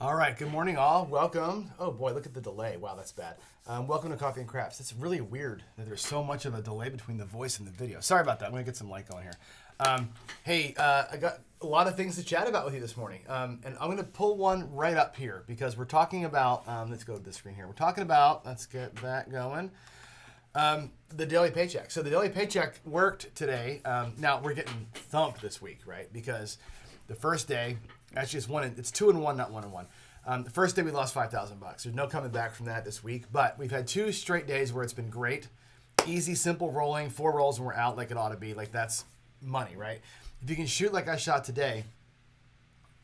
All right, good morning all. Welcome. Oh boy, look at the delay. Wow, that's bad. Welcome to Coffee and Craps. It's really weird that there's so much of a delay between the voice and the video. Sorry about that. I'm going to get some light going here. I got a lot of things to chat about with you this morning. And I'm going to pull one right up here because we're talking about, let's go to the screen here. We're talking about, let's get that going, the daily paycheck. So the daily paycheck worked today. Now we're getting thumped this week, right? Because the first day, actually it's 2-1, not 1-1. The first day we lost $5,000. There's no coming back from that this week, but we've had 2 straight days where it's been great. Easy, simple rolling, 4 rolls and we're out like it ought to be. Like that's money, right? If you can shoot like I shot today,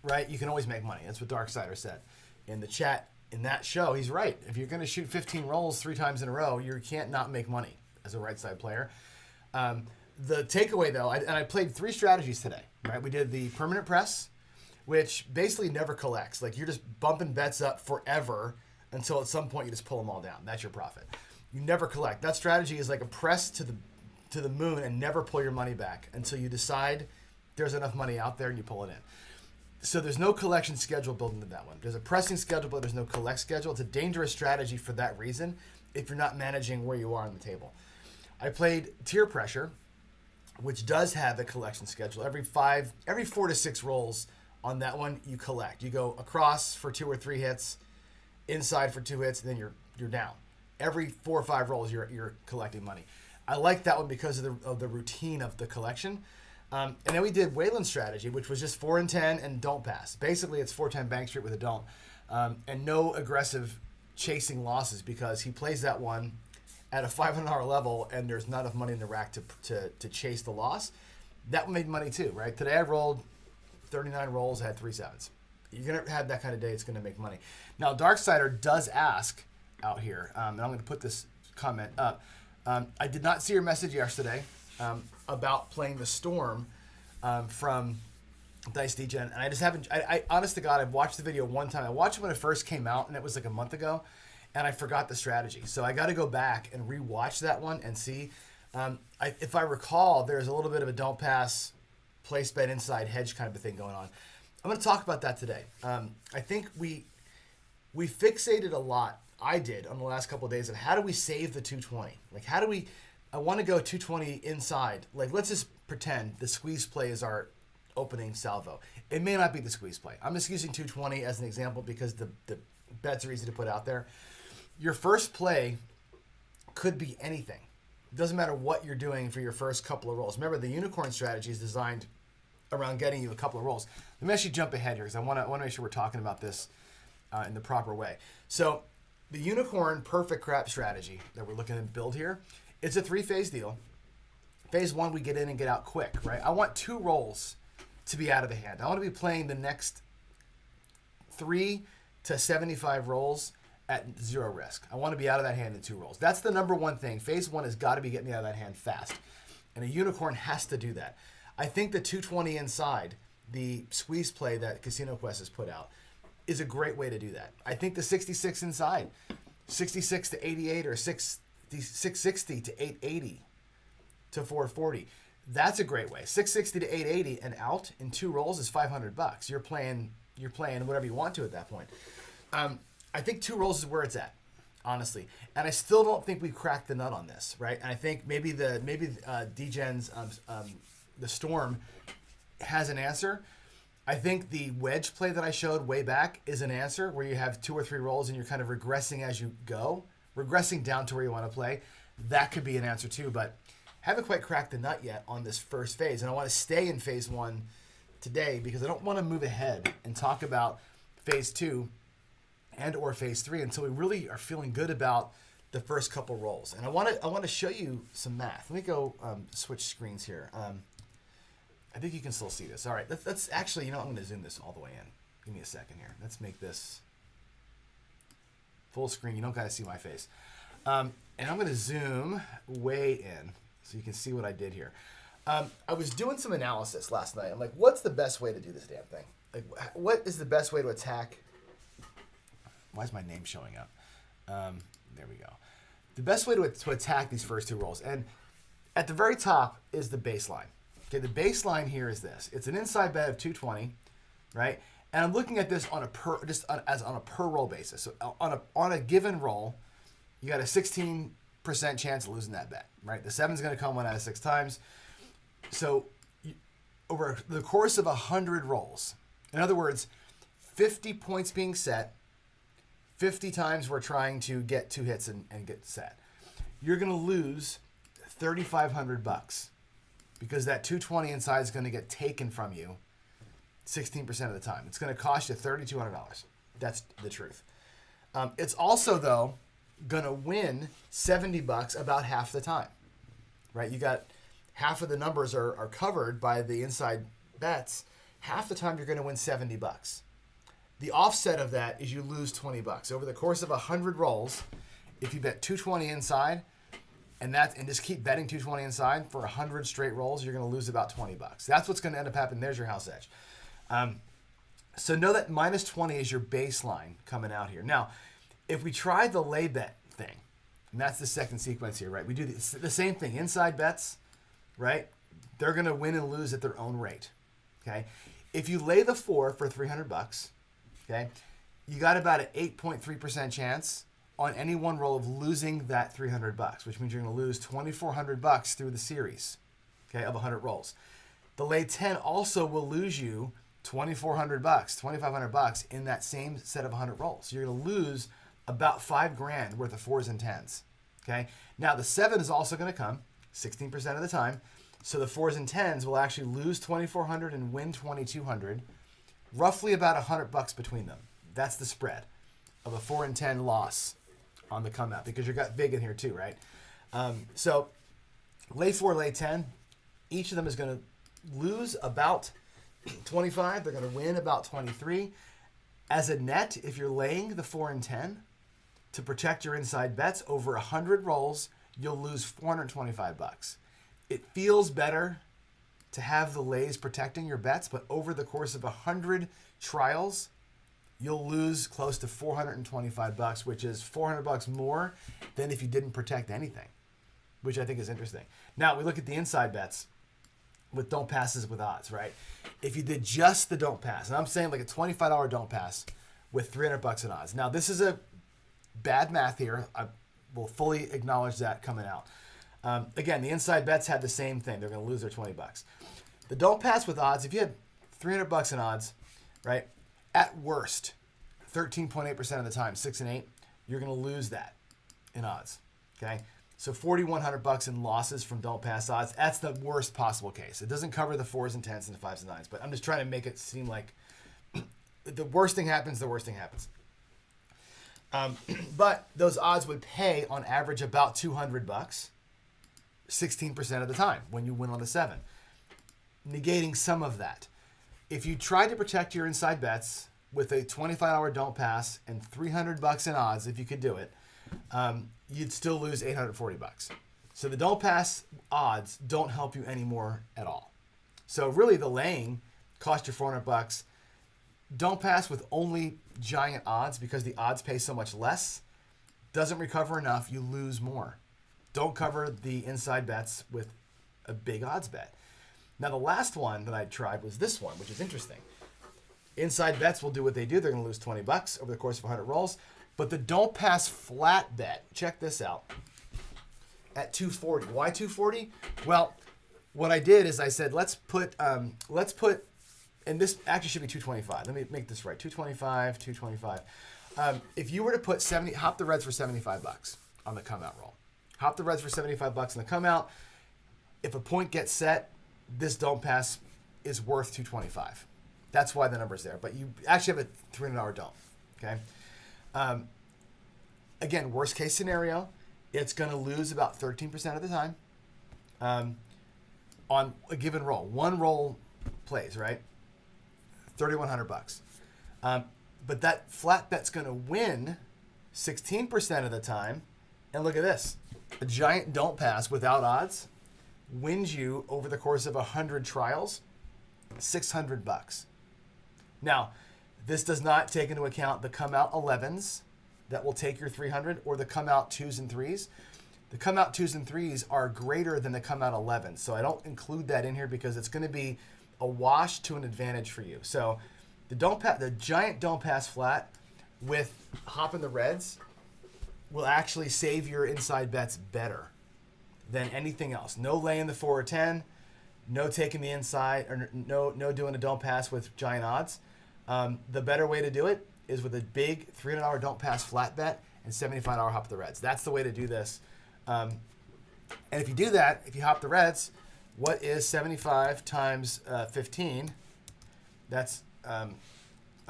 right, you can always make money. That's what Darksider said in the chat in that show. He's right. If you're going to shoot 15 rolls 3 times in a row, you can't not make money as a right side player. The takeaway though, I played 3 strategies today, right? We did the permanent press, which basically never collects. Like you're just bumping bets up forever until at some point you just pull them all down. That's your profit. You never collect. That strategy is like a press to the moon and never pull your money back until you decide there's enough money out there and you pull it in. So there's no collection schedule built into that one. There's a pressing schedule, but there's no collect schedule. It's a dangerous strategy for that reason if you're not managing where you are on the table. I played tier pressure, which does have a collection schedule. Every 4 to 6 rolls on that one, you collect. You go across for 2 or 3 hits, inside for 2 hits, and then you're down. Every 4 or 5 rolls, you're collecting money. I like that one because of the routine of the collection. And then we did Wayland's strategy, which was just 4 and 10 and don't pass. Basically, it's 4-10 Bank Street with a don't. And no aggressive chasing losses because he plays that one at a $500 level and there's not enough money in the rack to chase the loss. That made money too, right? Today I rolled 39 rolls, had 3 sevens. You're going to have that kind of day, it's going to make money. Now, Darksider does ask out here, and I'm going to put this comment up. I did not see your message yesterday about playing the Storm from Dice Degen, and I just haven't, I honest to God, I've watched the video one time. I watched it when it first came out, and it was like a month ago, and I forgot the strategy. So I got to go back and rewatch that one and see. If I recall, there's a little bit of a don't pass, place bet inside hedge kind of a thing going on. I'm going to talk about that today. I think we fixated a lot, I did, on the last couple of days of how do we save the 220? Like how do we, I want to go 220 inside. Like let's just pretend the squeeze play is our opening salvo. It may not be the squeeze play. I'm just using 220 as an example because the bets are easy to put out there. Your first play could be anything. It doesn't matter what you're doing for your first couple of rolls. Remember, the unicorn strategy is designed around getting you a couple of rolls. Let me actually jump ahead here because I want to make sure we're talking about this in the proper way. So the unicorn perfect crap strategy that we're looking to build here, it's a 3-phase deal. Phase 1, we get in and get out quick, right? I want 2 rolls to be out of the hand. I want to be playing the next 3 to 75 rolls at 0 risk. I want to be out of that hand in 2 rolls. That's the number one thing. Phase 1 has got to be getting me out of that hand fast. And a unicorn has to do that. I think the 220 inside, the squeeze play that Casino Quest has put out, is a great way to do that. I think the 66 inside, 66 to 88 or 660 to 880 to 440, that's a great way. 660 to 880 and out in 2 rolls is $500. You're playing whatever you want to at that point. I think 2 rolls is where it's at, honestly. And I still don't think we've cracked the nut on this, right? And I think maybe Degen's the Storm has an answer. I think the wedge play that I showed way back is an answer where you have 2 or 3 rolls and you're kind of regressing as you go, regressing down to where you want to play. That could be an answer too, but haven't quite cracked the nut yet on this first phase. And I want to stay in phase 1 today because I don't want to move ahead and talk about phase 2 and or phase 3 until we really are feeling good about the first couple rolls. And I want to show you some math. Let me go switch screens here. I think you can still see this. All right, let's actually, I'm going to zoom this all the way in. Give me a second here. Let's make this full screen. You don't got to see my face. And I'm going to zoom way in so you can see what I did here. I was doing some analysis last night. I'm like, what's the best way to do this damn thing? Like, what is the best way to attack? Why is my name showing up? There we go. The best way to attack these first 2 rolls. And at the very top is the baseline. Okay, the baseline here is this. It's an inside bet of 220, right? And I'm looking at this on a per roll basis. So on a given roll, you got a 16% chance of losing that bet, right? The 7's going to come 1 out of 6 times. So over the course of 100 rolls, in other words, 50 points being set, 50 times we're trying to get 2 hits and get set, you're going to lose $3,500 because that 220 inside is going to get taken from you 16% of the time. It's going to cost you $3,200. That's the truth. It's also, though, going to win $70 about half the time, right? You got half of the numbers are covered by the inside bets. Half the time you're going to win $70. The offset of that is you lose $20 over the course of 100 rolls. If you bet 220 inside and just keep betting 220 inside for 100 straight rolls, you're going to lose about $20. That's what's going to end up happening. There's your house edge. So know that minus 20 is your baseline coming out here. Now, if we try the lay bet thing, and that's the second sequence here, right? We do the same thing. Inside bets, right? They're going to win and lose at their own rate, okay? If you lay the 4 for $300, okay, you got about an 8.3% chance on any one roll of losing that $300, which means you're going to lose $2,400 through the series, okay, of 100 rolls. The lay 10 also will lose you $2,400, $2,500 in that same set of 100 rolls. So you're going to lose about $5,000 worth of 4s and 10s. Okay. Now the 7 is also going to come 16% of the time. So the 4s and 10s will actually lose $2,400 and win $2,200, roughly about $100 between them. That's the spread of a 4 and 10 loss on the come out because you got big in here too, right? So lay 4, lay 10, each of them is going to lose about 25. They're going to win about 23. As a net, if you're laying the 4 and 10 to protect your inside bets over 100 rolls, you'll lose $425. It feels better to have the lays protecting your bets, but over the course of 100 trials, you'll lose close to $425, which is $400 more than if you didn't protect anything, which I think is interesting. Now we look at the inside bets with don't passes with odds, right? If you did just the don't pass, and I'm saying like a $25 don't pass with $300 in odds. Now this is a bad math here. I will fully acknowledge that coming out. Again, the inside bets had the same thing. They're going to lose their $20. The don't pass with odds, if you had $300 in odds, right? At worst, 13.8% of the time, 6 and 8, you're going to lose that in odds. Okay. So $4,100 in losses from don't pass odds. That's the worst possible case. It doesn't cover the 4s and 10s and the 5s and 9s, but I'm just trying to make it seem like the worst thing happens, the worst thing happens. But those odds would pay on average about $200, 16% of the time when you win on the 7, negating some of that. If you tried to protect your inside bets with a $25 don't pass and $300 in odds, if you could do it, you'd still lose $840. So the don't pass odds don't help you anymore at all. So really the laying cost you $400. Don't pass with only giant odds because the odds pay so much less. Doesn't recover enough, you lose more. Don't cover the inside bets with a big odds bet. Now the last one that I tried was this one, which is interesting. Inside bets will do what they do. They're going to lose $20 over the course of 100 rolls. But the don't pass flat bet, check this out, at 240. Why 240? Well, what I did is I said, let's put, and this actually should be 225. Let me make this right. 225. If you were to put hop the reds for $75 on the come out roll. Hop the reds for $75 on the come out. If a point gets set, this don't pass is worth 225. That's why the number's there. But you actually have a $300 don't. Okay. Again, worst case scenario, it's going to lose about 13% of the time on a given roll. One roll plays, right? $3,100. But that flat bet's going to win 16% of the time. And look at this. A giant don't pass without odds wins you over the course of 100 trials $600. Now, this does not take into account the come out 11s that will take your 300 or the come out 2s and 3s. The come out 2s and 3s are greater than the come out 11s. So I don't include that in here because it's going to be a wash to an advantage for you. So The giant don't pass flat with hopping the reds will actually save your inside bets better than anything else. No laying the 4 or 10, no taking the inside, or no doing a don't pass with giant odds. The better way to do it is with a big $300 don't pass flat bet and $75 hop the reds. That's the way to do this. And if you do that, if you hop the reds, what is 75 times 15? That's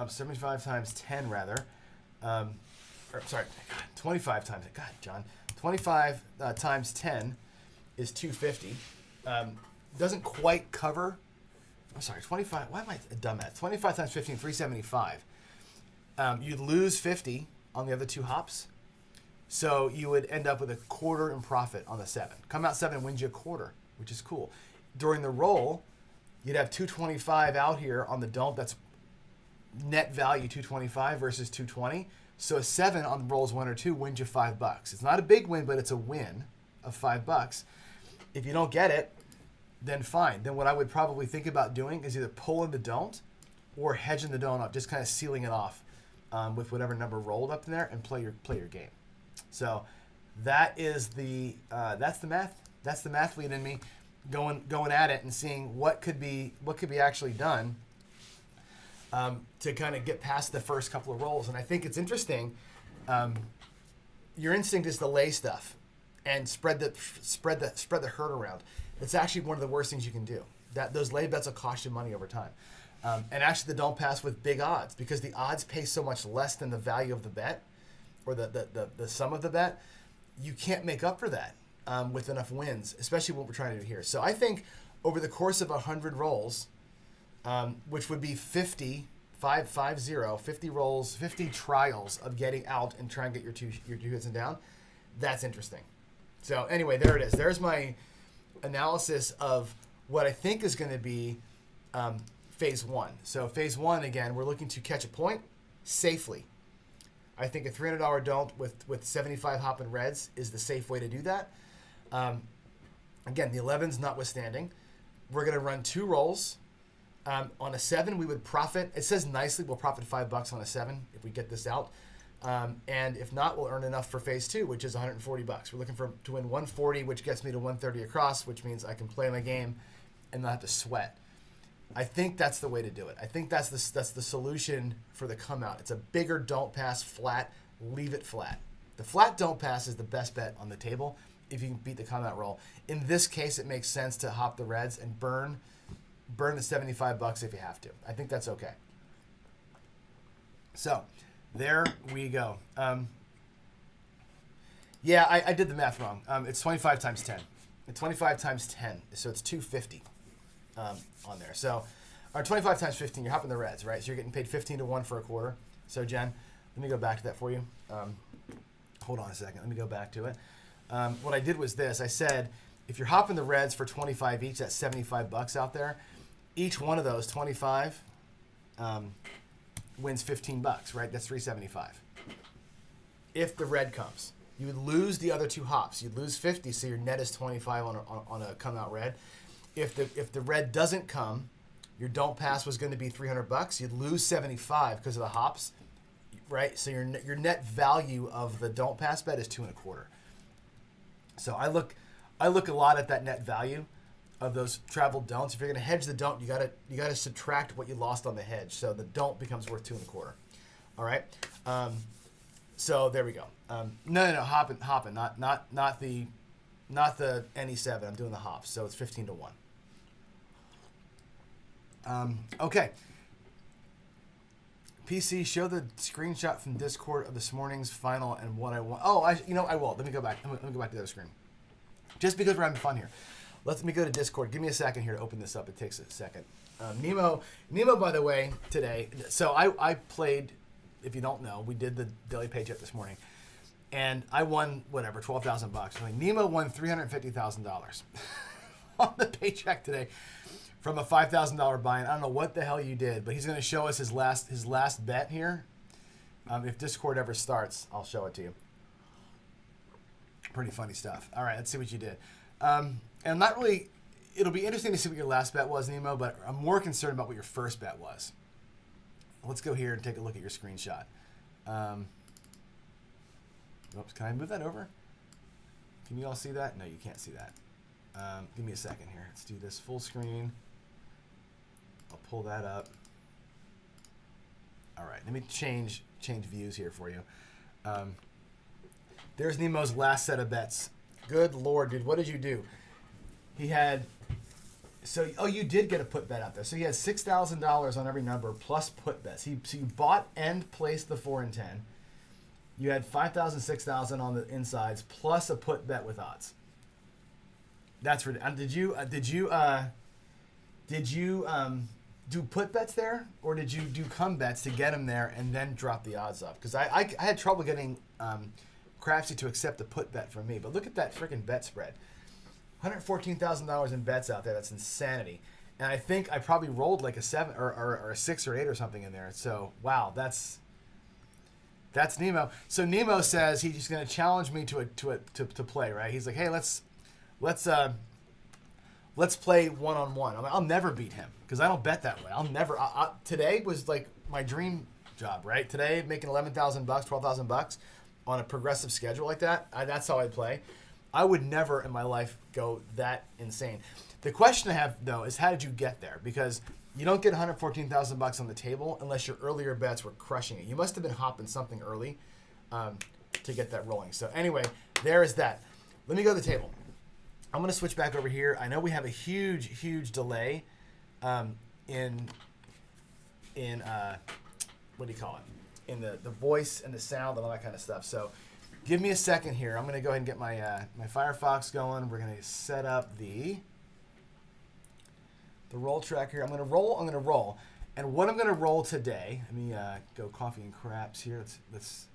75 times 10 rather. 25 times, God, John. 25 times 10 is 250. Doesn't quite cover, 25, why am I a dumbass? 25 times 15, 375. You'd lose 50 on the other two hops. So you would end up with a quarter in profit on the 7. Come out 7 wins you a quarter, which is cool. During the roll, you'd have 225 out here on the don't. That's net value 225 versus 220. So a 7 on rolls 1 or 2 wins you $5. It's not a big win, but it's a win of $5. If you don't get it, then fine. Then what I would probably think about doing is either pulling the don't or hedging the don't up, just kind of sealing it off with whatever number rolled up in there and play your game. So that is that's the math. That's the mathlete in me going at it and seeing what could be actually done to kind of get past the first couple of rolls. And I think it's interesting. Your instinct is to lay stuff and spread the herd around. It's actually one of the worst things you can do. Those lay bets will cost you money over time. And actually, the don't pass with big odds, because the odds pay so much less than the value of the bet or the sum of the bet. You can't make up for that with enough wins, especially what we're trying to do here. So I think over the course of 100 rolls, which would be 50 rolls, 50 trials of getting out and trying to get your two hits and down, that's interesting. So anyway, there it is. There's my analysis of what I think is going to be phase 1. So phase 1, again, we're looking to catch a point safely. I think a $300 don't with 75 hopping reds is the safe way to do that. Again, the 11s notwithstanding. We're going to run 2 rolls. On a 7, we would profit. It says nicely we'll profit $5 on a 7 if we get this out. And if not, we'll earn enough for phase 2, which is $140. We're looking to win 140, which gets me to 130 across, which means I can play my game and not have to sweat. I think that's the way to do it. I think that's the solution for the come out. It's a bigger don't pass flat, leave it flat. The flat don't pass is the best bet on the table if you can beat the come out roll. In this case, it makes sense to hop the reds and burn the $75 if you have to. I think that's okay. So there we go. Yeah, I did the math wrong. It's 25 times 10. It's 25 times 10, so it's 250 on there. So, our 25 times 15, you're hopping the reds, right? So you're getting paid 15 to 1 for a quarter. So Jen, let me go back to that for you. Hold on a second. Let me go back to it. What I did was this. I said, if you're hopping the reds for 25 each, that's $75 out there. Each one of those 25 wins $15, right? That's $375. If the red comes, you would lose the other 2 hops. You'd lose 50, so your net is 25 on a come out red. If the red doesn't come, your don't pass was going to be $300. You'd lose 75 because of the hops, right? So your net value of the don't pass bet is 2.25. So I look a lot at that net value of those traveled don'ts. If you're going to hedge the don't, you gotta subtract what you lost on the hedge. So the don't becomes worth 2.25. All right. So there we go. No, hopping, not the NE7. I'm doing the hops. So it's 15 to 1. Okay. PC, show the screenshot from Discord of this morning's final and what I want. Oh, I will. Let me go back. Let me go back to the other screen. Just because we're having fun here. Let me go to Discord. Give me a second here to open this up. It takes a second. Nemo, by the way, today. So I played, if you don't know, we did the daily paycheck this morning. And I won, whatever, $12,000. Like, Nemo won $350,000 on the paycheck today from a $5,000 buy-in. I don't know what the hell you did, but he's going to show us his last bet here. If Discord ever starts, I'll show it to you. Pretty funny stuff. All right, let's see what you did. And I'm not really, it'll be interesting to see what your last bet was, Nemo, but I'm more concerned about what your first bet was. let's go here and take a look at your screenshot. Oops, can I move that over? Can you all see that? No, you can't see that. Give me a second here. Let's do this full screen. I'll pull that up. All right, let me change views here for you. There's Nemo's last set of bets. Good Lord, dude, what did you do? He had, you did get a put bet out there. So he had $6,000 on every number plus put bets. So you bought and placed the 4 and 10. You had 5,000, 6,000 on the insides plus a put bet with odds. That's ridiculous. Did you do put bets there, or did you do come bets to get them there and then drop the odds up? Because I had trouble getting Crapsy to accept a put bet from me. But look at that freaking bet spread. $114,000 in bets out there. That's insanity. And I think I probably rolled like a 7 or a 6 or 8 or something in there. So wow, that's Nemo. So Nemo says he's just going to challenge me to play. Right? He's like, hey, let's play one-on-one. I'll never beat him because I don't bet that way. I'll never. Today was like my dream job, right? Today, making $11,000, $12,000 on a progressive schedule like that. That's how I play. I would never in my life go that insane. The question I have though is, how did you get there? Because you don't get $114,000 on the table unless your earlier bets were crushing it. You must have been hopping something early to get that rolling. So anyway, there is that. Let me go to the table. I'm going to switch back over here. I know we have a huge delay in what do you call it? In the voice and the sound and all that kind of stuff. So give me a second here. I'm going to go ahead and get my my Firefox going. We're going to set up the roll track here. I'm going to roll. And what I'm going to roll today, let me go coffee and craps here. Let's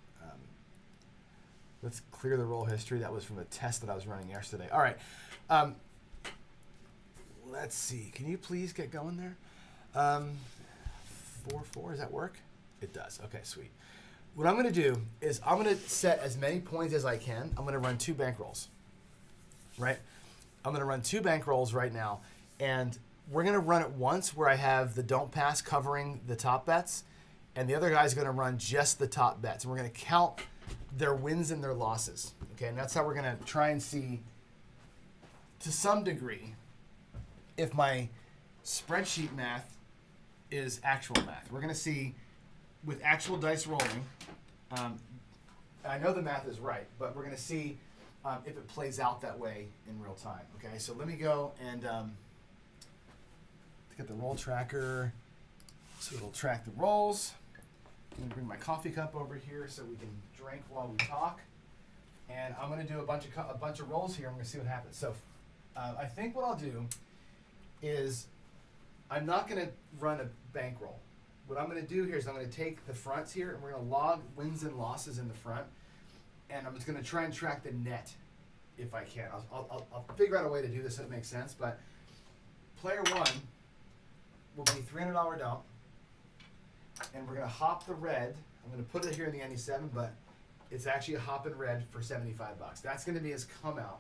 clear the roll history. That was from a test that I was running yesterday. All right. Let's see. Can you please get going there? 4-4. Does that work? It does. Okay, sweet. What I'm going to do is I'm going to set as many points as I can. I'm going to run 2 bank rolls. Right? I'm going to run 2 bank rolls right now. And we're going to run it once where I have the don't pass covering the top bets. And the other guy's going to run just the top bets. And we're going to count their wins and their losses. Okay, and that's how we're going to try and see, to some degree, if my spreadsheet math is actual math. We're going to see with actual dice rolling. I know the math is right, but we're going to see if it plays out that way in real time. Okay, so let me go and get the roll tracker so it'll track the rolls. I'm going to bring my coffee cup over here so we can drink while we talk. And I'm going to do a bunch of rolls here. I'm going to see what happens. So I think what I'll do is I'm not going to run a bankroll. What I'm going to do here is I'm going to take the fronts here and we're going to log wins and losses in the front. And I'm just going to try and track the net if I can. I'll figure out a way to do this so it makes sense. But player 1 will be $300 dump. And we're going to hop the red. I'm going to put it here in the NE7, but it's actually a hop in red for $75. That's going to be his come out.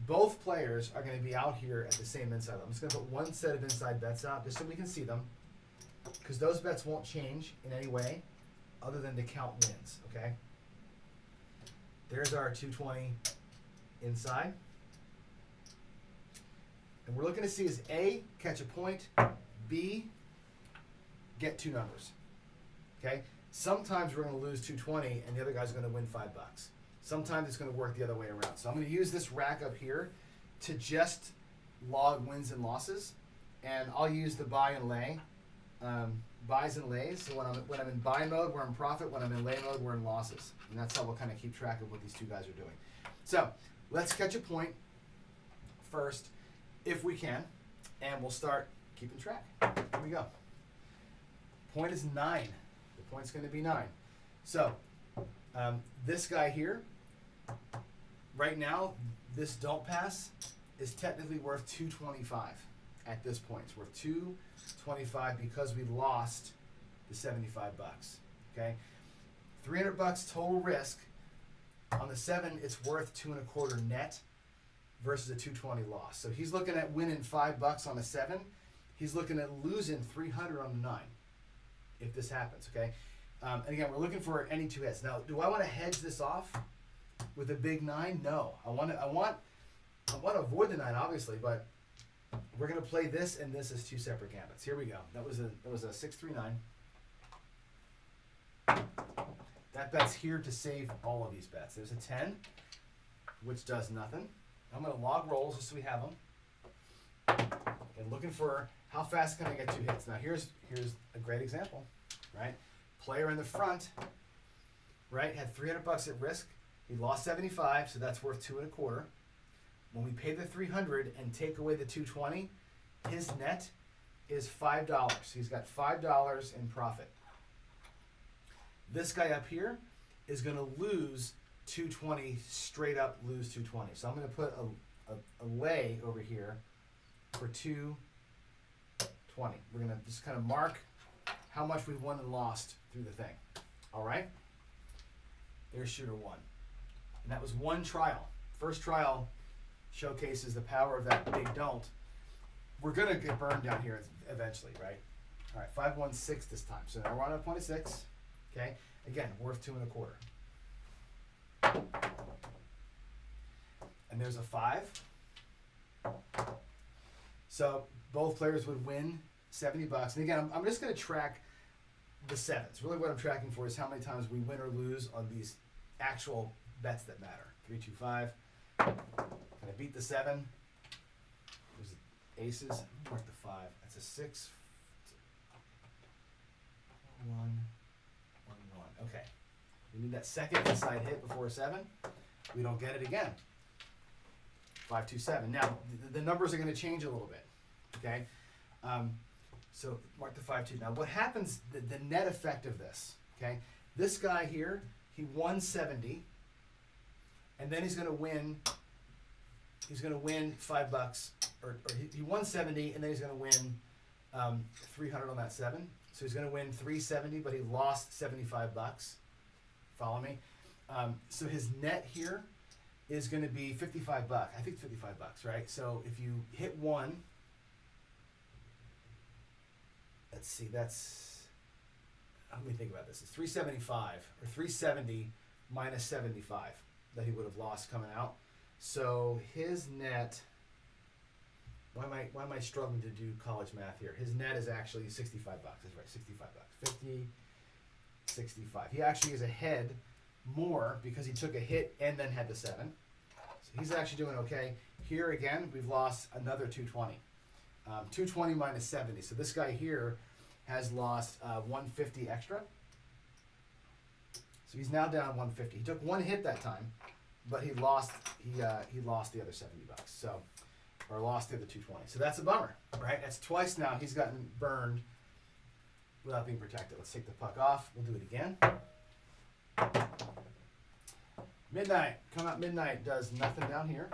Both players are going to be out here at the same inside. I'm just going to put one set of inside bets out just so we can see them, because those bets won't change in any way other than to count wins, okay? There's our 220 inside. And we're looking to see is A, catch a point, B, get 2 numbers, okay? Sometimes we're going to lose 220 and the other guy's going to win $5. Sometimes it's going to work the other way around. So I'm going to use this rack up here to just log wins and losses, and I'll use the buy and lay, buys and lays. So when I'm in buy mode, we're in profit. When I'm in lay mode, we're in losses, and that's how we'll kind of keep track of what these 2 guys are doing. So let's catch a point first, if we can, and we'll start keeping track. Here we go. Point is 9. The point's going to be 9. So this guy here, right now, this don't pass is technically worth 225 at this point. It's worth 225 because we lost the $75. Okay, $300 total risk. On the 7, it's worth 2.25 net versus a 220 loss. So he's looking at winning $5 on a 7. He's looking at losing 300 on the 9. if this happens, okay? And again, we're looking for any two hits. Now, do I want to hedge this off with a big 9? No. I want to avoid the 9, obviously, but we're going to play this and this as two separate gambits. Here we go. That was a 6-3-9. That bet's here to save all of these bets. There's a 10, which does nothing. I'm going to log rolls just so we have them. And looking for how fast can I get two hits. Now here's a great example, right? Player in the front, right, had $300 at risk. He lost 75, so that's worth 2.25. When we pay the 300 and take away the 220, his net is $5. He's got $5 in profit. This guy up here is going to lose 220, straight up lose 220. So I'm going to put a lay over here for 220. We're going to just kind of mark how much we've won and lost through the thing. All right? There's shooter 1. And that was one trial. First trial showcases the power of that big don't. We're going to get burned down here eventually, right? All right, 5-1-6 this time. So now we're on a 26. Okay? Again, worth 2.25. And there's a 5. So both players would win $70. And again, I'm just going to track the sevens. Really what I'm tracking for is how many times we win or lose on these actual bets that matter. 3, 2, 5. Can I beat the 7? There's aces. Mark the 5. That's a 6. 1, 1, 1. Okay. We need that second inside hit before a 7. We don't get it again. 5, 2, 7. Now, the numbers are going to change a little bit. Okay? So, mark the 5, 2. Now, what happens, the net effect of this, okay? This guy here, he won 70, and then he's going to win $5, or he won 70, and then he's going to win 300 on that 7. So he's going to win 370, but he lost $75. Follow me? So his net here is going to be $55. I think it's $55, right? So if you hit 1, let's see, that's, let me think about this. It's 375, or 370 minus 75 that he would have lost coming out. So his net, why am I struggling to do college math here? His net is actually $65. That's right, $65. 50, 65. He actually is ahead more because he took a hit and then had the 7. So he's actually doing okay. Here again, we've lost another 220. 220 minus 70. So this guy here has lost 150 extra. So he's now down 150. He took one hit that time, but he lost the other $70. So, or lost the other 220. So that's a bummer, right? That's twice now he's gotten burned without being protected. Let's take the puck off. We'll do it again. Midnight. Come out midnight. Does nothing down here.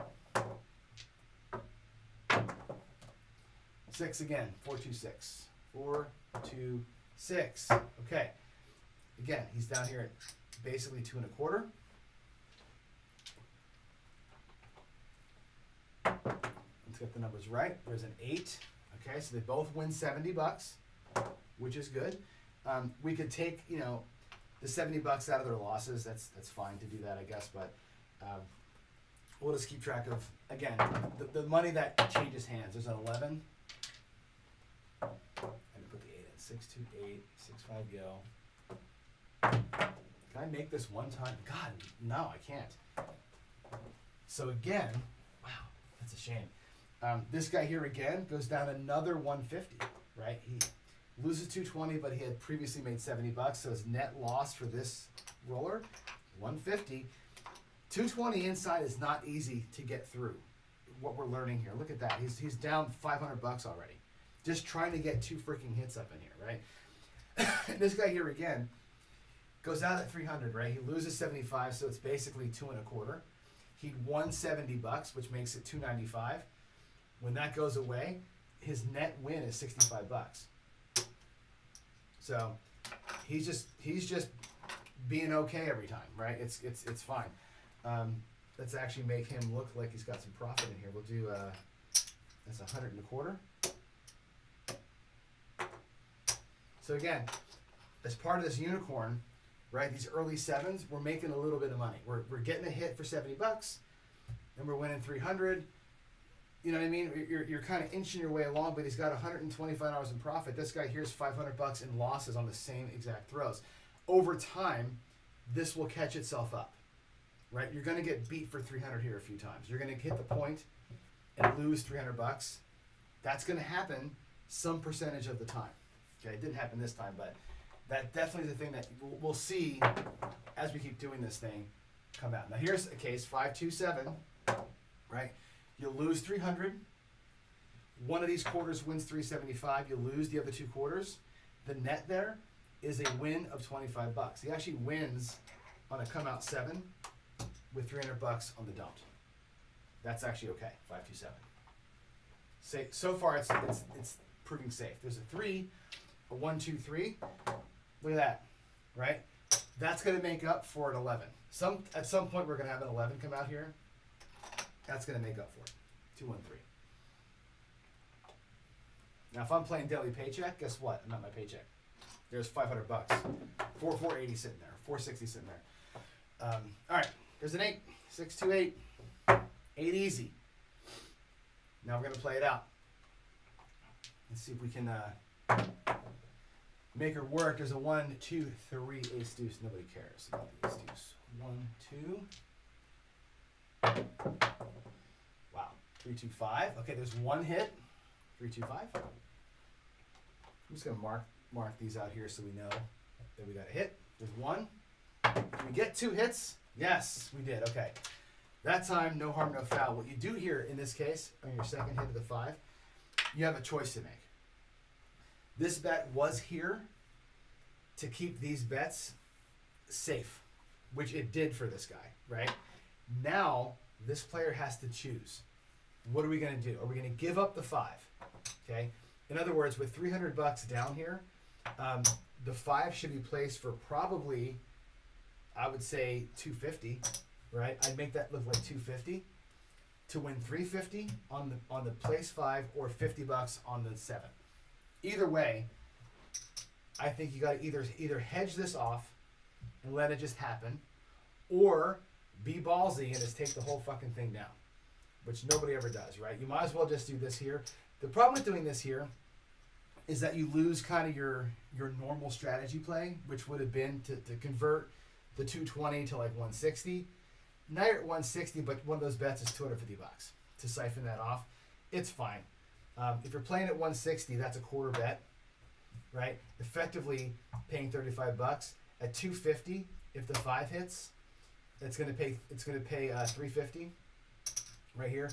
6 again. 4, 2, 6. 4, 2, 6. Okay. Again, he's down here at basically 2.25. Let's get the numbers right. There's an 8. Okay, so they both win $70, which is good. We could take, the $70 out of their losses. That's fine to do that, I guess. But we'll just keep track of, again, the money that changes hands. There's an 11. And put the 8 in. 6, 2, 8, 6, 5, go. Can I make this one time? God, no, I can't. So again, wow, that's a shame. This guy here again goes down another 150, right? He loses 220, but he had previously made $70, so his net loss for this roller, 150. 220 inside is not easy to get through. What we're learning here, look at that. He's down $500 already, just trying to get 2 freaking hits up in here, right? This guy here again goes out at 300, right? He loses 75, so it's basically 2.25. He won $70, which makes it 295. When that goes away, his net win is $65. So he's just being okay every time, right? It's fine. Let's actually make him look like he's got some profit in here. We'll do that's 125. So again, as part of this unicorn, right, these early sevens, we're making a little bit of money. We're getting a hit for $70, and we're winning 300. You know what I mean? You're kind of inching your way along, but he's got $125 in profit. This guy here's $500 in losses on the same exact throws. Over time, this will catch itself up, right? You're going to get beat for 300 here a few times. You're going to hit the point and lose $300. That's going to happen some percentage of the time. Okay, it didn't happen this time, but that definitely is the thing that we'll see as we keep doing this thing come out. Now here's a case, 527, right? You lose 300. One of these quarters wins 375. You lose the other two quarters. The net there is a win of $25. He actually wins on a come out 7 with $300 on the don't. That's actually okay. 527. So far it's proving safe. There's a 3, a 1, 2, 3. Look at that, right? That's going to make up for an 11. At some point we're going to have an 11 come out here. That's going to make up for it. 2, 1, 3. Now, if I'm playing daily paycheck, guess what? I'm not my paycheck. There's $500. 480 sitting there. 460 sitting there. All right. There's an 8. 6, 2, 8. 8 easy. Now we're going to play it out. Let's see if we can make her work. There's a 1, 2, 3 ace deuce. Nobody cares about the ace deuce. 1, 2. Wow. 3, 2, 5. Okay, there's one hit. 3, 2, 5. I'm just gonna mark these out here so we know that we got a hit. There's 1. Did we get 2 hits? Yes, we did. Okay. That time, no harm, no foul. What you do here in this case, on your second hit of the 5, you have a choice to make. This bet was here to keep these bets safe, which it did for this guy, right? Now, this player has to choose. What are we going to do? Are we going to give up the 5? Okay. In other words, with $300 down here, the 5 should be placed for probably, I would say, 250, right? I'd make that look like 250 to win 350 on the place 5 or $50 on the 7. Either way, I think you got to either hedge this off and let it just happen, or be ballsy and just take the whole fucking thing down, which nobody ever does, right? You might as well just do this here. The problem with doing this here is that you lose kind of your normal strategy play, which would have been to convert the 220 to like 160. Now you're at 160, but one of those bets is $250 to siphon that off. It's fine. If you're playing at 160, that's a quarter bet, right? Effectively paying $35. At 250, if the 5 hits, it's gonna pay 350 right here.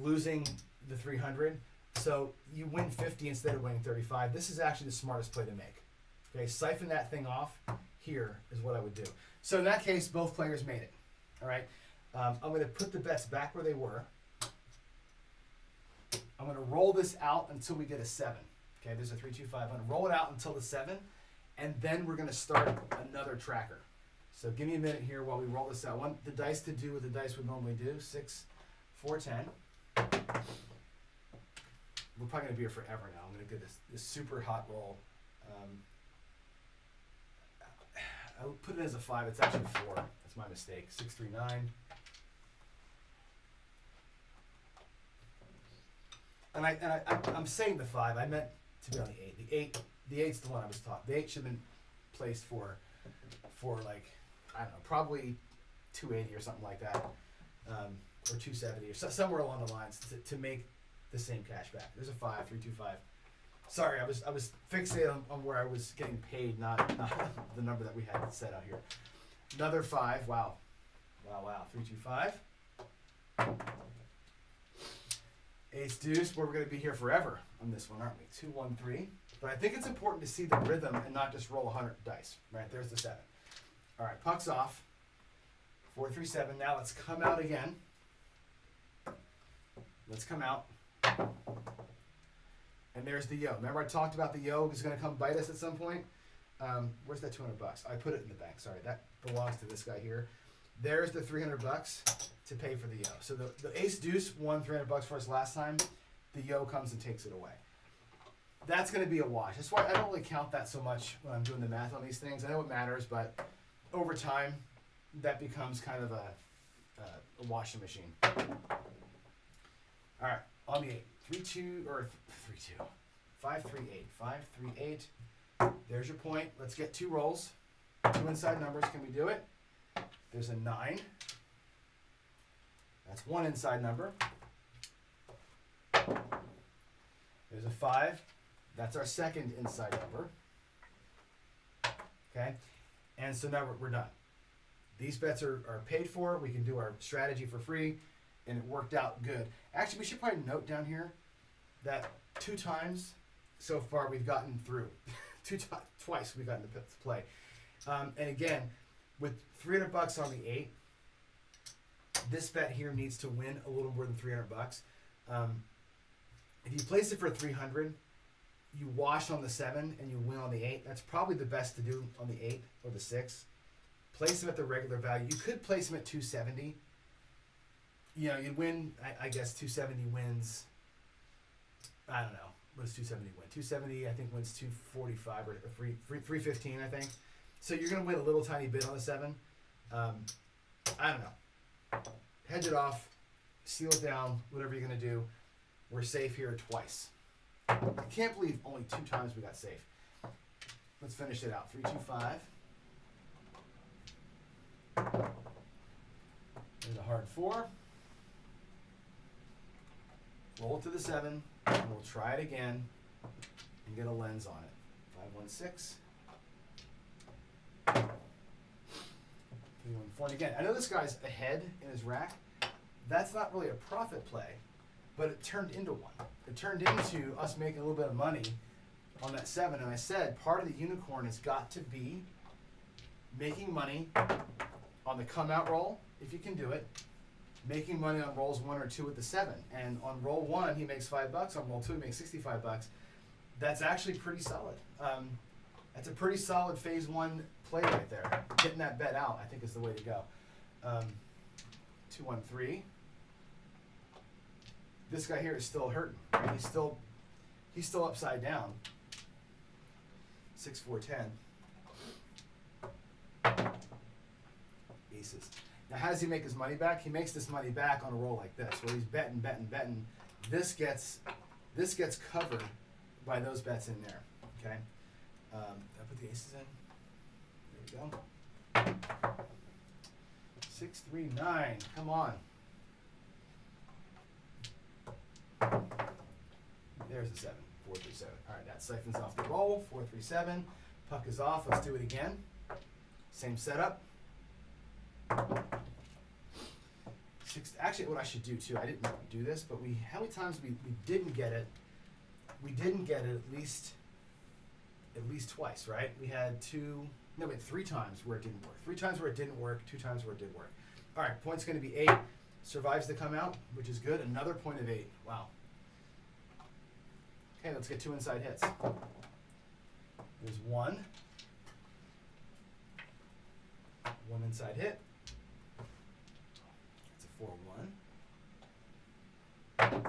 Losing the 300, so you win 50 instead of winning 35. This is actually the smartest play to make. Okay, siphon that thing off. Here is what I would do. So in that case, both players made it. All right, I'm going to put the bets back where they were. I'm going to roll this out until we get a 7. Okay, there's a 3, 2, 5. I'm going to roll it out until the 7, and then we're going to start another tracker. So give me a minute here while we roll this out. Want the dice to do what the dice would normally do. 6, 4, 10. We're probably going to be here forever now. I'm going to get this super hot roll. I would put it as a 5. It's actually 4. That's my mistake. 6, 3, 9. And I'm saying the 5. I meant to be on the 8. The 8's the one I was taught. The 8 should have been placed for like, I don't know, probably 280 or something like that, or 270 or somewhere along the lines to make the same cash back. There's a 5, 3, 2, 5. Sorry, I was fixated on where I was getting paid, not the number that we had set out here. Another 5. Wow. 3, 2, 5. Ace deuce. We're going to be here forever on this one, aren't we? 2, 1, 3. But I think it's important to see the rhythm and not just roll 100 dice. Right, there's the 7. All right, puck's off. 4, 3, 7. Now let's come out again. Let's come out. And there's the yo. Remember I talked about the yo is going to come bite us at some point? Where's that $200? I put it in the bank. Sorry, that belongs to this guy here. There's the $300 to pay for the yo. So the ace deuce won $300 for us last time. The yo comes and takes it away. that's going to be a wash. That's why I don't really count that so much when I'm doing the math on these things. I know it matters, but over time, that becomes kind of a washing machine. All right, on the 8, 3, 2, or 3, 2, 5, 3, 8, 5, 3, 8. There's your point. Let's get 2 rolls. 2 inside numbers. Can we do it? There's a 9. That's 1 inside number. There's a 5. That's our second inside number. Okay? And so now we're done. These bets are paid for. We can do our strategy for free, and it worked out good. Actually, we should probably note down here that 2 times so far we've gotten through. Twice we've gotten to play. And again, with $300 on the 8, this bet here needs to win a little more than $300. If you place it for 300, you wash on the 7 and you win on the 8. That's probably the best to do on the 8 or the 6. Place them at the regular value. You could place them at 270. You know, you'd win, I guess 270 wins, I don't know. What does 270 win? 270, I think, wins 245 or 315, I think. So you're going to win a little tiny bit on the 7. I don't know. Hedge it off, seal it down, whatever you're going to do. We're safe here twice. I can't believe only 2 times we got safe. Let's finish it out. 3, 2, 5. There's a hard 4. Roll it to the 7, and we'll try it again and get a lens on it. 5, 1, 6. 3, 1, 4. And again, I know this guy's ahead in his rack. That's not really a profit play, but it turned into one. It turned into us making a little bit of money on that 7. And I said part of the unicorn has got to be making money on the come out roll, if you can do it, making money on rolls 1 or 2 with the 7. And on roll 1, he makes $5. On roll 2, he makes $65. That's actually pretty solid. That's a pretty solid phase 1 play right there. Getting that bet out, I think, is the way to go. 2, 1, 3. This guy here is still hurting. Right? He's still upside down. 6, 4, 10. Aces. Now, how does he make his money back? He makes this money back on a roll like this, where he's betting. This gets covered by those bets in there. Okay. I put the aces in. There we go. 6, 3, 9. Come on. There's the 7. 4, 3, 7. All right, that siphons off the roll. 4, 3, 7. Puck is off. Let's do it again. Same setup. 6. Actually, what I should do too, I didn't do this, but how many times we didn't get it? We didn't get it at least twice, right? We had 3 times where it didn't work. 3 times where it didn't work, 2 times where it did work. All right, point's going to be 8. Survives the come out, which is good. Another point of 8. Wow. Okay, let's get 2 inside hits. There's 1. 1 inside hit. That's a 4, 1.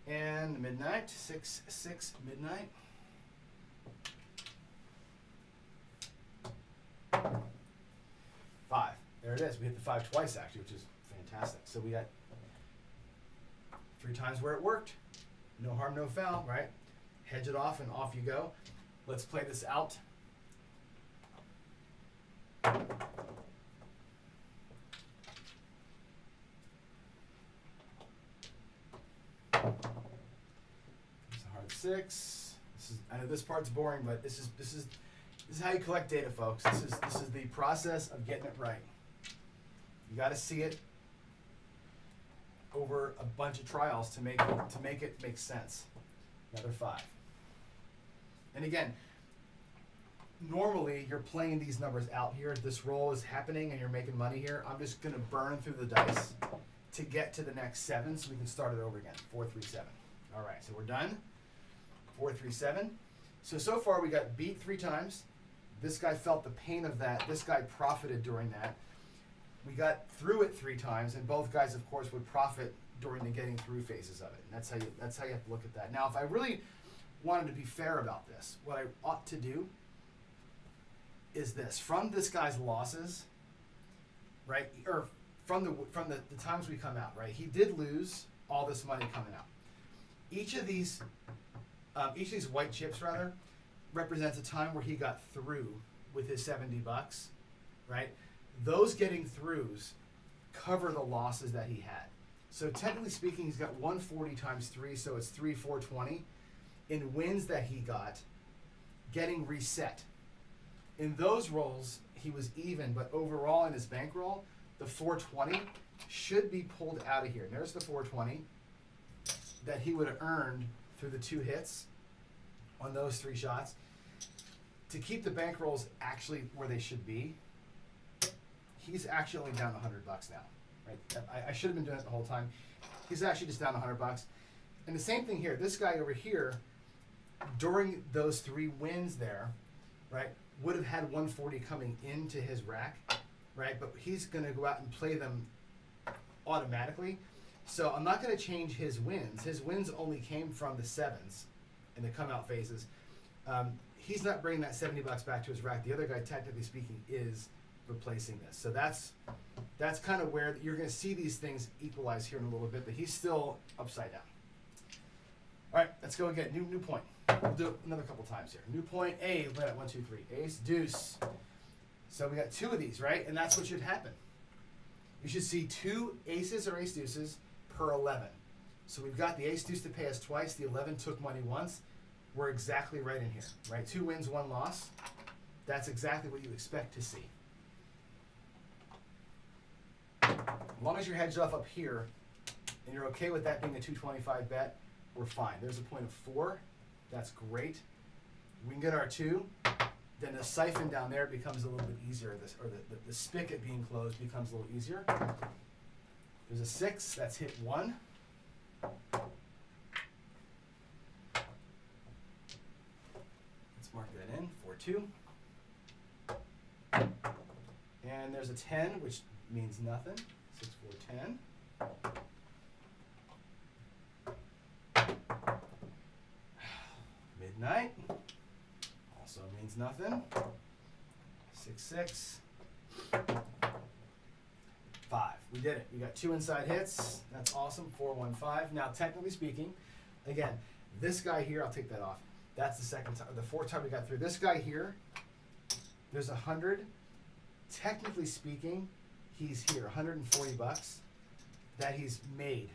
And the midnight. 6, 6, midnight. 5. There it is. We hit the 5 twice, actually, which is fantastic. So we got 3 times where it worked. No harm, no foul, right? Hedge it off, and off you go. Let's play this out. There's a hard 6. I know this part's boring, but this is how you collect data, folks. This is the process of getting it right. You got to see it over a bunch of trials to make it make sense. Another 5. And again, normally you're playing these numbers out here. This roll is happening and you're making money here. I'm just going to burn through the dice to get to the next 7 so we can start it over again. 4, 3, 7. All right, so we're done. 4, 3, 7. So far we got beat 3 times. This guy felt the pain of that. This guy profited during that. We got through it 3 times, and both guys, of course, would profit during the getting through phases of it. And that's how you have to look at that. Now, if I really wanted to be fair about this. What I ought to do is this. From this guy's losses, right, or from the times we come out, right, he did lose all this money coming out. Each of these white chips, rather, represents a time where he got through with his $70, right? Those getting throughs cover the losses that he had. So technically speaking, he's got 140 times 3, so it's 420 in wins that he got getting reset. In those rolls, he was even, but overall in his bankroll, the 420 should be pulled out of here. And there's the 420 that he would have earned through the 2 hits on those 3 shots. To keep the bankrolls actually where they should be, he's actually only down $100 now. Right? I should have been doing it the whole time. He's actually just down $100. And the same thing here. This guy over here, during those 3 wins there, right, would have had 140 coming into his rack, right? But he's going to go out and play them automatically. So I'm not going to change his wins. His wins only came from the 7s in the come out phases. He's not bringing that $70 back to his rack. The other guy, technically speaking, is replacing this. So that's kind of where you're going to see these things equalize here in a little bit, but he's still upside down. All right, let's go again. New point. We'll do it another couple times here. New point A. Look at 1, 2, 3. Ace, deuce. So we got 2 of these, right? And that's what should happen. You should see 2 aces or ace deuces per 11. So we've got the ace deuce to pay us twice. The 11 took money once. We're exactly right in here, right? 2 wins, 1 loss. That's exactly what you expect to see. As long as you're hedged off up here and you're okay with that being a 225 bet, we're fine. There's a point of 4. That's great. We can get our 2. Then the siphon down there becomes a little bit easier. The spigot being closed becomes a little easier. There's a 6. That's hit 1. Let's mark that in. 4-2. And there's a 10, which means nothing. 6, 4, 10. Midnight. Also means nothing. 6, 6. 5. We did it. We got 2 inside hits. That's awesome. 4, 1, 5. Now, technically speaking, again, this guy here, I'll take that off. That's the second time, the 4th time we got through. This guy here, there's 100. Technically speaking, he's here, $140 that he's made.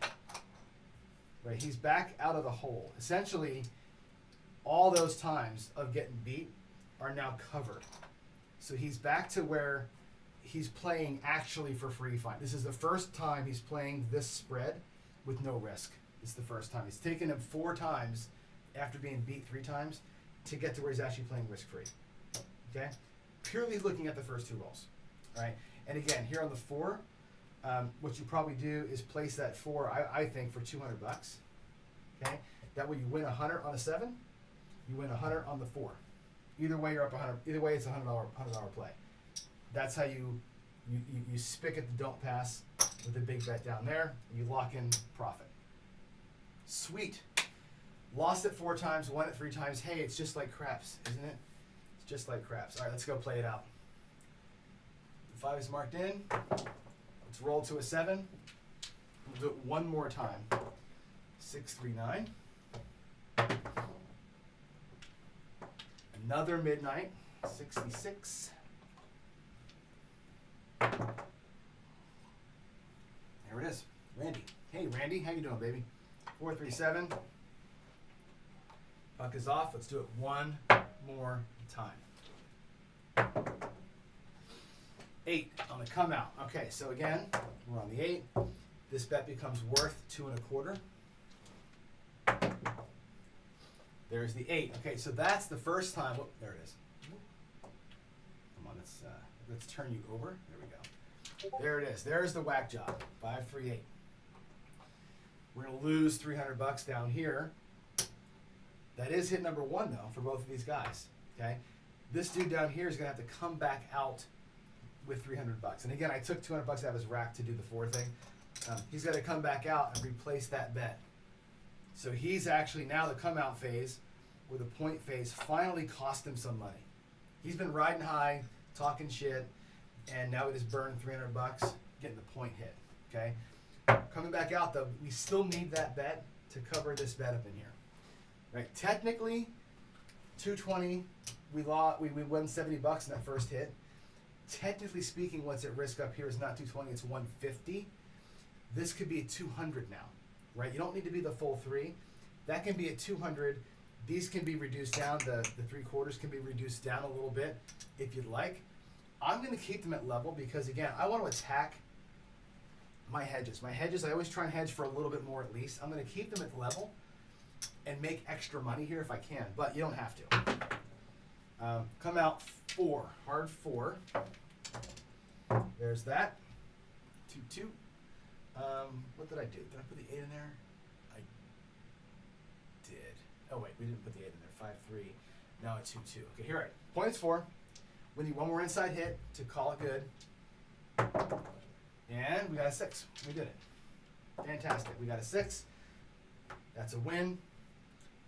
Right? He's back out of the hole. Essentially, all those times of getting beat are now covered. So he's back to where he's playing actually for free fine. This is the first time he's playing this spread with no risk. It's the first time. It's taken him 4 times after being beat 3 times to get to where he's actually playing risk-free. Okay? Purely looking at the first 2 rolls. Right? And again, here on the 4, what you probably do is place that 4, I think, for $200. Okay? That way you win 100 on a 7, you win 100 on the 4. Either way, you're up 100. Either way, it's a $100 play. That's how you spigot the don't pass with a big bet down there. You lock in profit. Sweet. Lost it 4 times, won it 3 times. Hey, it's just like craps, isn't it? It's just like craps. All right, let's go play it out. The 5 is marked in. Let's roll to a 7. We'll do it one more time. 6, 3, 9. Another midnight. 66. There it is. Randy. Hey, Randy. How you doing, baby? 4, 3, 7. Puck is off. Let's do it one more time. 8 on the come out. Okay, so again, we're on the 8. This bet becomes worth 2 1/4. There's the 8. Okay, so that's the first time. Whoop, there it is. Come on, let's turn you over. There we go. There it is. There's the whack job. 5, 3, 8. We're gonna lose $300 down here. That is hit number 1 though for both of these guys. Okay, this dude down here is gonna have to come back out with $300. And again, I took $200 out of his rack to do the 4 thing. He's got to come back out and replace that bet. So he's actually now the come out phase where the point phase finally cost him some money. He's been riding high, talking shit, and now he just burned $300 getting the point hit. Okay, coming back out though, we still need that bet to cover this bet up in here. Right? Technically, 220, we won $70 in that first hit. Technically speaking, what's at risk up here is not 220, it's 150. This could be at 200 now, right? You don't need to be the full 3. That can be at 200. These can be reduced down. The 3/4 can be reduced down a little bit if you'd like. I'm going to keep them at level because, again, I want to attack my hedges. My hedges, I always try and hedge for a little bit more at least. I'm going to keep them at level and make extra money here if I can, but you don't have to. Come out 4, hard 4. There's that. 2-2. What did I do? Did I put the 8 in there? I did. Oh wait, we didn't put the 8 in there. 5-3. Now it's 2-2. Okay, here. Right. Point is 4. We need one more inside hit to call it good. And we got a 6. We did it. Fantastic. We got a 6. That's a win.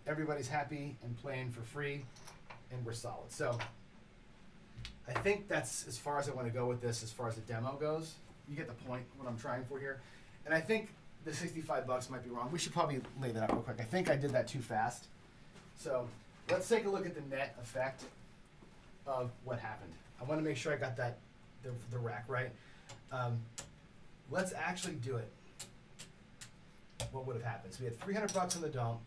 Everybody's happy and playing for free, and we're solid. So I think that's as far as I want to go with this as far as the demo goes. You get the point, what I'm trying for here. And I think the $65 might be wrong. We should probably lay that out real quick. I think I did that too fast. So let's take a look at the net effect of what happened. I want to make sure I got that the rack right. Let's actually do it. What would have happened? So we had $300 on the dome,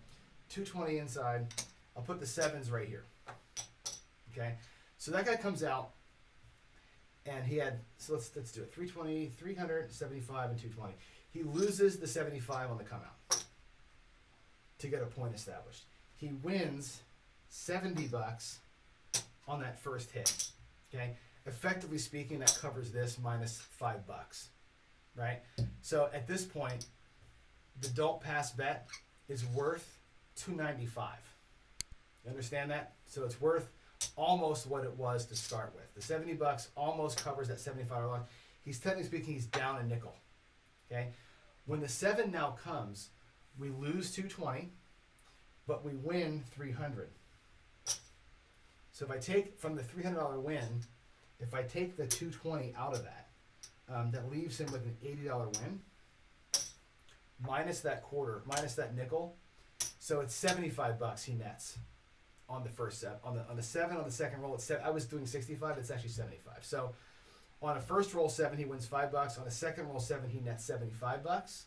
220 inside. I'll put the 7s right here. Okay, so that guy comes out, and he had. So let's do it. 320, 375, and 220. He loses the 75 on the come out to get a point established. He wins $70 on that first hit. Okay, effectively speaking, that covers this minus $5, right? So at this point, the don't pass bet is worth $295. You understand that? So it's worth almost what it was to start with. The $70 almost covers that $75 loss. He's technically speaking, he's down a nickel. Okay? When the 7 now comes, we lose 220, but we win 300. So if I take from the $300 win, if I take the 220 out of that, that leaves him with an $80 win, minus that quarter, minus that nickel. So it's $75 he nets on the first set. On the 7 on the second roll, it's I was doing 65. It's actually 75. So on a first roll 7, he wins $5. On a second roll 7, he nets $75.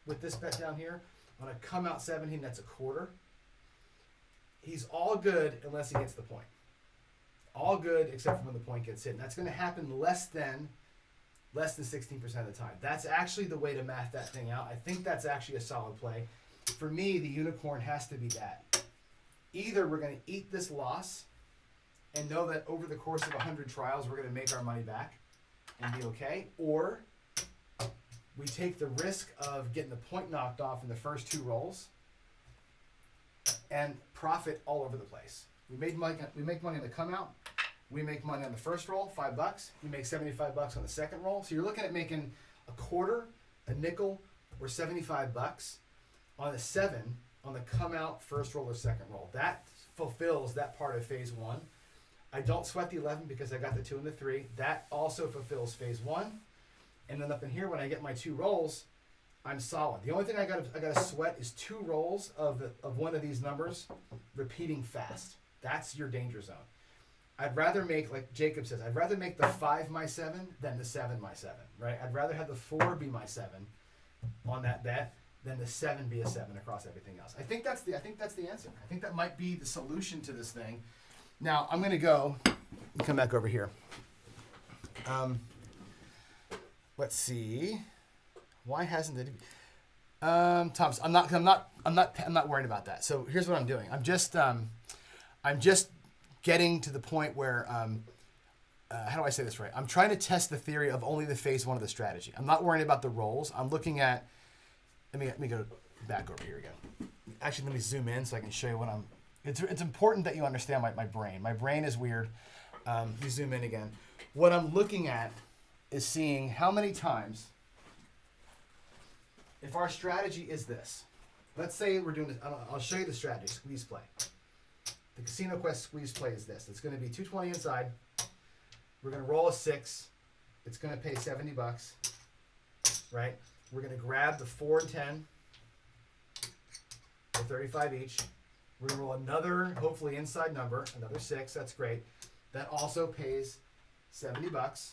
With this bet down here, on a come out 7, he nets a quarter. He's all good unless he gets the point. All good except for when the point gets hit. And that's going to happen less than 16% of the time. That's actually the way to math that thing out. I think that's actually a solid play. For me, the unicorn has to be that. Either we're going to eat this loss and know that over the course of 100 trials, we're going to make our money back and be okay, or we take the risk of getting the point knocked off in the first 2 rolls and profit all over the place. We make money on the come out. We make money on the first roll, $5. We make $75 on the second roll. So you're looking at making a quarter, a nickel, or $75 on the 7 on the come out first roll or second roll. That fulfills that part of phase 1. I don't sweat the 11 because I got the 2 and the 3. That also fulfills phase 1. And then up in here, when I get my 2 rolls, I'm solid. The only thing I got to sweat is 2 rolls of one of these numbers repeating fast. That's your danger zone. I'd rather make, like Jacob says, I'd rather make the 5 my 7 than the 7 my 7, right? I'd rather have the 4 be my 7 on that bet than the 7 be a 7 across everything else. I think that's the answer. I think that might be the solution to this thing. Now, I'm going to go and come back over here. Let's see. Why hasn't it? Thomas, I'm not worried about that. So here's what I'm doing. I'm just getting to the point where, how do I say this right? I'm trying to test the theory of only the phase 1 of the strategy. I'm not worrying about the rolls. I'm looking at, let me go back over here again. Actually, let me zoom in so I can show you what I'm, it's important that you understand my brain. My brain is weird. You zoom in again. What I'm looking at is seeing how many times, if our strategy is this, let's say we're doing this, I'll show you the strategy, squeeze play. The Casino Quest squeeze play is this. It's going to be 220 inside. We're going to roll a 6. It's going to pay $70, right? We're going to grab the 4 and 10 for 35 each. We're going to roll another, hopefully inside number, another 6. That's great. That also pays $70.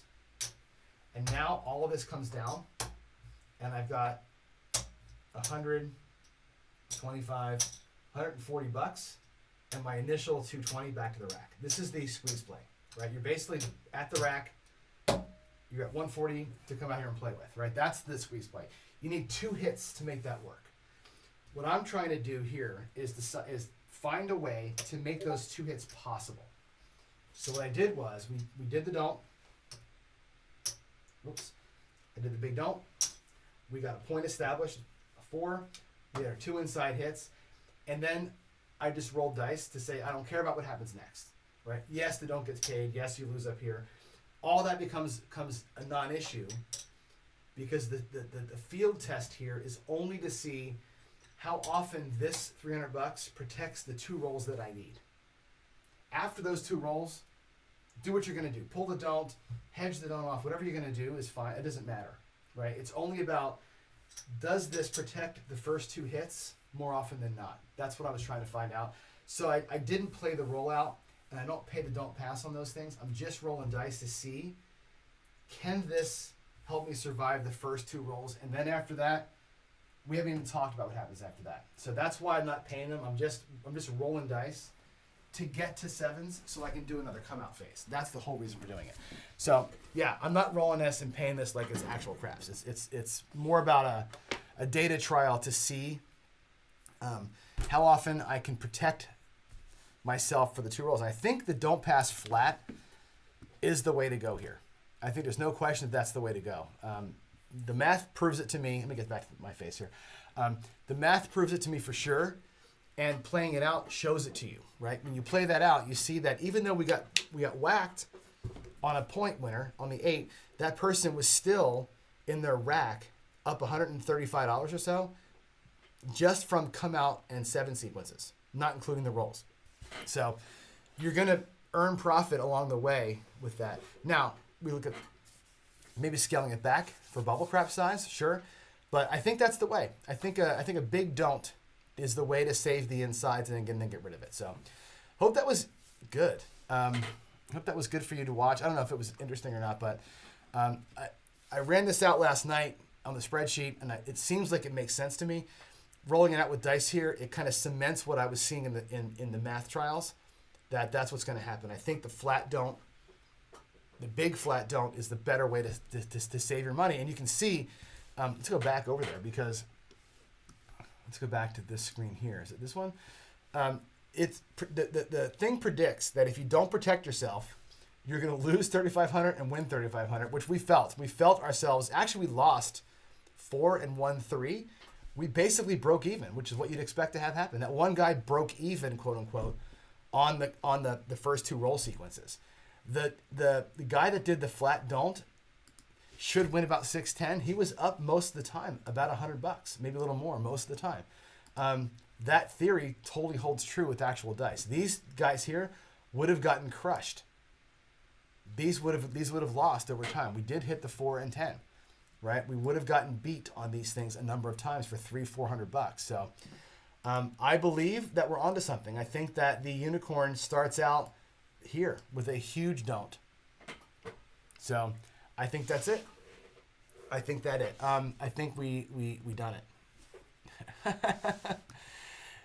And now all of this comes down, and I've got 125, $140, and my initial 220 back to the rack. This is the squeeze play, right? You're basically at the rack. You got 140 to come out here and play with, right? That's the squeeze play. You need 2 hits to make that work. What I'm trying to do here is find a way to make those 2 hits possible. So what I did was we did the don't. Oops. I did the big don't. We got a point established, a 4. We had our 2 inside hits. And then I just rolled dice to say, I don't care about what happens next, right? Yes, the don't gets paid. Yes, you lose up here. All that becomes a non-issue because the field test here is only to see how often this $300 protects the 2 rolls that I need. After those 2 rolls, do what you're going to do. Pull the don't, hedge the don't off. Whatever you're going to do is fine. It doesn't matter, right? It's only about, does this protect the first 2 hits more often than not? That's what I was trying to find out. So I didn't play the rollout, and I don't pay the don't pass on those things. I'm just rolling dice to see, can this help me survive the first 2 rolls? And then after that, we haven't even talked about what happens after that. So that's why I'm not paying them. I'm just rolling dice to get to 7s so I can do another come out phase. That's the whole reason for doing it. So yeah, I'm not rolling this and paying this like it's actual craps. It's more about a data trial to see how often I can protect myself for the 2 rolls. I think the don't pass flat is the way to go here. I think there's no question that that's the way to go. The math proves it to me. Let me get back to my face here. The math proves it to me for sure, and playing it out shows it to you, right? When you play that out, you see that even though we got whacked on a point winner on the 8, that person was still in their rack up $135 or so just from come out and 7 sequences, not including the rolls. So you're going to earn profit along the way with that. Now, we look at maybe scaling it back for bubble crap size, sure. But I think that's the way. I think a big don't is the way to save the insides and then get rid of it. So hope that was good. Hope that was good for you to watch. I don't know if it was interesting or not, but I ran this out last night on the spreadsheet, and it seems like it makes sense to me. Rolling it out with dice here, it kind of cements what I was seeing in the math trials, that's what's going to happen. I think the flat don't, the big flat don't is the better way to save your money. And you can see, let's go back over there because, let's go back to this screen here. Is it this one? It's the thing predicts that if you don't protect yourself, you're going to lose 3,500 and win 3,500, which we felt. We felt ourselves, actually we lost 4 and won 3. We basically broke even, which is what you'd expect to have happen. That one guy broke even, quote unquote, on the first 2 roll sequences. The guy that did the flat don't should win about 610. He was up most of the time, about $100, maybe a little more most of the time. That theory totally holds true with actual dice. These guys here would have gotten crushed. These would have lost over time. We did hit the 4 and 10, right? We would have gotten beat on these things a number of times for $300-400. So I believe that we're onto something. I think that the unicorn starts out here with a huge don't. So I think that's it. I think that it. I think we done it.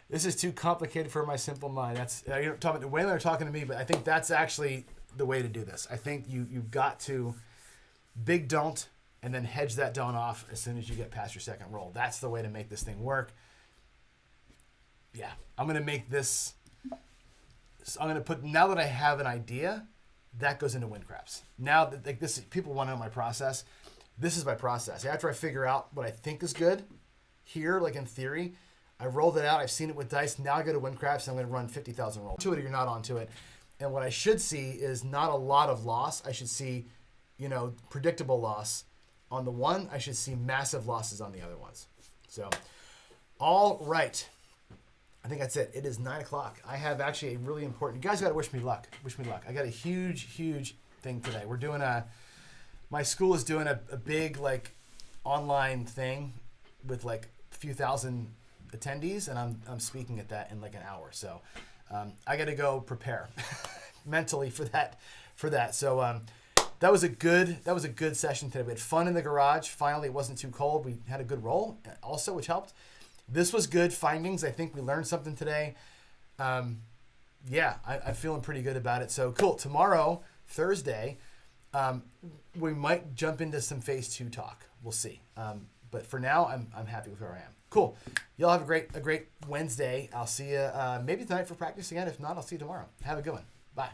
This is too complicated for my simple mind. That's you're talking to Waylon or talking to me, but I think that's actually the way to do this. I think you've got to big don't and then hedge that don't off as soon as you get past your second roll. That's the way to make this thing work. Yeah, I'm gonna make this. I'm gonna put, now that I have an idea, that goes into win craps. Now that like this, people want to know my process. This is my process. After I figure out what I think is good here, like in theory, I rolled it out. I've seen it with dice. Now I go to win craps. I'm going to run 50,000 rolls to it, or you're not onto it. And what I should see is not a lot of loss. I should see, predictable loss on the one. I should see massive losses on the other ones. So, all right. I think that's it. It is 9 o'clock. I have actually a really important. You guys got to wish me luck. Wish me luck. I got a huge thing today. We're doing my school is doing a big like online thing with like a few thousand attendees, and I'm speaking at that in like an hour. So I got to go prepare mentally for that. So that was a good session today. We had fun in the garage. Finally, it wasn't too cold. We had a good roll also, which helped. This was good findings. I think we learned something today. I'm feeling pretty good about it. So cool. Tomorrow, Thursday, we might jump into some phase 2 talk. We'll see. But for now, I'm happy with where I am. Cool. Y'all have a great Wednesday. I'll see you maybe tonight for practice again. If not, I'll see you tomorrow. Have a good one. Bye.